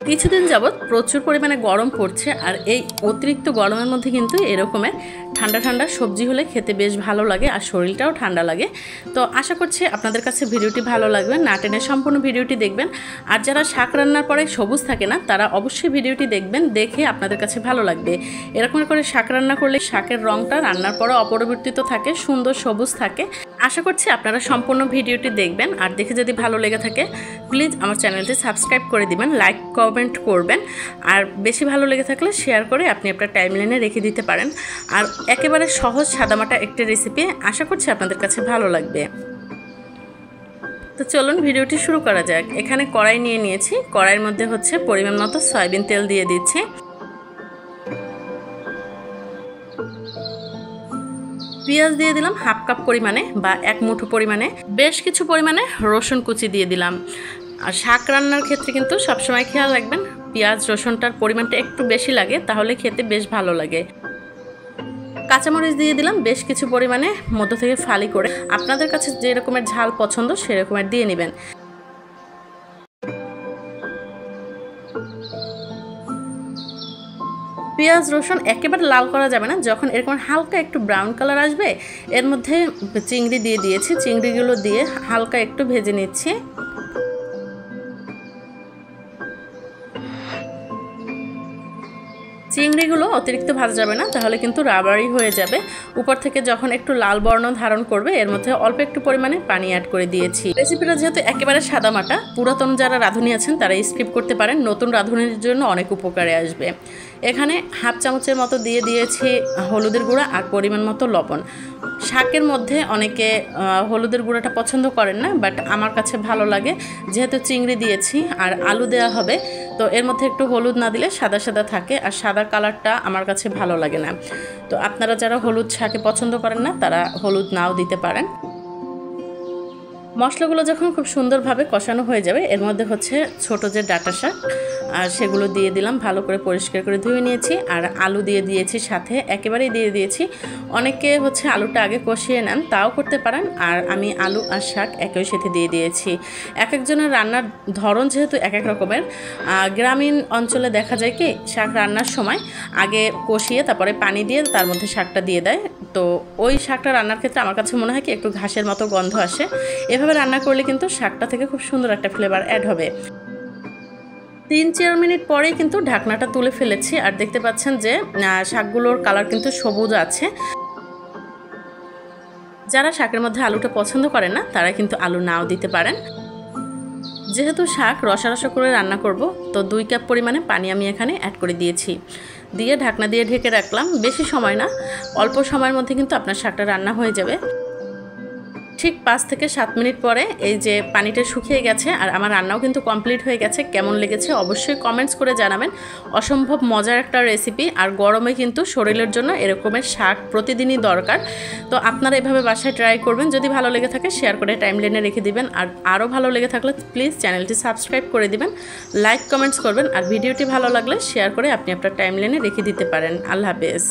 কিছুদিন যাবত প্রচুর পরিমাণে গরম পড়ছে আর এই অতিরিক্ত গরমের মধ্যে কিন্তু এরকমের ঠান্ডা ঠান্ডা সবজি হলে খেতে বেশ ভালো লাগে আর শরীরটাও ঠান্ডা লাগে। তো আশা করছি আপনাদের কাছে ভিডিওটি ভালো লাগবে, না টেনে সম্পূর্ণ ভিডিওটি দেখবেন। আর যারা শাক রান্নার পরে সবুজ থাকে না তারা অবশ্যই ভিডিওটি দেখবেন, দেখে আপনাদের কাছে ভালো লাগবে। এরকম করে শাক রান্না করলে শাকের রঙটা রান্নার পরে অপরিবর্তিত থাকে, সুন্দর সবুজ থাকে। আশা করছি আপনারা সম্পূর্ণ ভিডিওটি দেখবেন আর দেখে যদি ভালো লেগে থাকে প্লিজ আমার চ্যানেলটি সাবস্ক্রাইব করে দিবেন, লাইক কমেন্ট করবেন আর বেশি ভালো লেগে থাকলে শেয়ার করে আপনি আপনার টাইমলাইনে রেখে দিতে পারেন। আর একেবারে সহজ সাদামাটা একটা রেসিপি, আশা করছি আপনাদের কাছে ভালো লাগবে। তো চলুন ভিডিওটি শুরু করা যাক। এখানে কড়াই নিয়ে নিয়েছি, কড়াইয়ের মধ্যে হচ্ছে পরিমাণ মতো সয়াবিন তেল দিয়ে দিচ্ছি। পেঁয়াজ দিয়ে দিলাম হাফ কাপ পরিমাণে বা 1 মুঠো পরিমাণে। বেশ কিছু পরিমাণে রসুন কুচি দিয়ে দিলাম। আর শাক রান্নার ক্ষেত্রে কিন্তু সবসময় খেয়াল রাখবেন পেঁয়াজ রসুনটার পরিমাণটা একটু বেশি লাগে, তাহলে খেতে বেশ ভালো লাগে। কাঁচামরিচ দিয়ে দিলাম বেশ কিছু পরিমাণে, মধ্য থেকে ফালি করে। আপনাদের কাছে যে রকমের ঝাল পছন্দ সেরকমের দিয়ে নেবেন। পেঁয়াজ রসুন একেবারে লাল করা যাবে না, যখন এরকম হালকা একটু ব্রাউন কালার আসবে এর মধ্যে চিংড়ি দিয়ে দিয়েছি। চিংড়িগুলো দিয়ে হালকা একটু ভেজে নিচ্ছি। চিংড়িগুলো অতিরিক্ত ভাজা যাবে না, তাহলে কিন্তু রাবারি হয়ে যাবে। উপর থেকে যখন একটু লাল বর্ণ ধারণ করবে এর মধ্যে অল্প একটু পরিমাণে পানি অ্যাড করে দিয়েছি। রেসিপিটা যেহেতু একেবারে সাদামাটা, পুরাতন যারা রাঁধুনি আছেন তারা স্কিপ করতে পারেন, নতুন রাঁধুনির জন্য অনেক উপকারে আসবে। এখানে হাফ চামচের মতো দিয়ে দিয়েছি হলুদের গুঁড়া আর পরিমাণ মতো লবণ। শাকের মধ্যে অনেকে হলুদের গুঁড়াটা পছন্দ করেন না, বাট আমার কাছে ভালো লাগে। যেহেতু চিংড়ি দিয়েছি আর আলু দেওয়া হবে, তো এর মধ্যে একটু হলুদ না দিলে সাদা সাদা থাকে আর সাদা কালারটা আমার কাছে ভালো লাগে না। তো আপনারা যারা হলুদ শাকে পছন্দ করেন না তারা হলুদ নাও দিতে পারেন। মশলাগুলো যখন খুব সুন্দরভাবে কষানো হয়ে যাবে এর মধ্যে হচ্ছে ছোট যে ডাঁটা শাক আর সেগুলো দিয়ে দিলাম, ভালো করে পরিষ্কার করে ধুয়ে নিয়েছি। আর আলু দিয়ে দিয়েছি সাথে, একেবারেই দিয়ে দিয়েছি। অনেকে হচ্ছে আলুটা আগে কষিয়ে নেন, তাও করতে পারেন। আর আমি আলু আর শাক একই সাথে দিয়ে দিয়েছি। এক একজনের রান্নার ধরন যেহেতু এক এক রকমের, গ্রামীণ অঞ্চলে দেখা যায় কি শাক রান্নার সময় আগে কষিয়ে তারপরে পানি দিয়ে তার মধ্যে শাকটা দিয়ে দেয়। তো ওই শাকটা রান্নার ক্ষেত্রে আমার কাছে মনে হয় কি একটু ঘাসের মতো গন্ধ আসে। এভাবে রান্না করলে কিন্তু শাকটা থেকে খুব সুন্দর একটা ফ্লেভার অ্যাড হবে। 3-4 মিনিট পরেই কিন্তু ঢাকনাটা তুলে ফেলেছি আর দেখতে পাচ্ছেন যে শাকগুলোর কালার কিন্তু সবুজ আছে। যারা শাকের মধ্যে আলুটা পছন্দ করেন না তারা কিন্তু আলু নাও দিতে পারেন। যেহেতু শাক রসা রসা করে রান্না করব, তো 2 কাপ পরিমাণে পানি আমি এখানে অ্যাড করে দিয়েছি। দিয়ে ঢাকনা দিয়ে ঢেকে রাখলাম। বেশি সময় না, অল্প সময়ের মধ্যে কিন্তু আপনার শাকটা রান্না হয়ে যাবে। ঠিক 5 থেকে 7 মিনিট পরে এই যে পানিটা শুকিয়ে গেছে আর আমার রান্নাও কিন্তু কমপ্লিট হয়ে গেছে। কেমন লেগেছে অবশ্যই কমেন্টস করে জানাবেন। অসম্ভব মজার একটা রেসিপি, আর গরমে কিন্তু শরীরের জন্য এরকমের শাক প্রতিদিনই দরকার। তো আপনারা এভাবে বাসায় ট্রাই করবেন। যদি ভালো লেগে থাকে শেয়ার করে টাইমলাইনে রেখে দিবেন। আর আরও ভালো লেগে থাকলে প্লিজ চ্যানেলটি সাবস্ক্রাইব করে দিবেন, লাইক কমেন্টস করবেন। আর ভিডিওটি ভালো লাগলে শেয়ার করে আপনি আপনার টাইমলাইনে রেখে দিতে পারেন। আল্লাহ হাফেজ।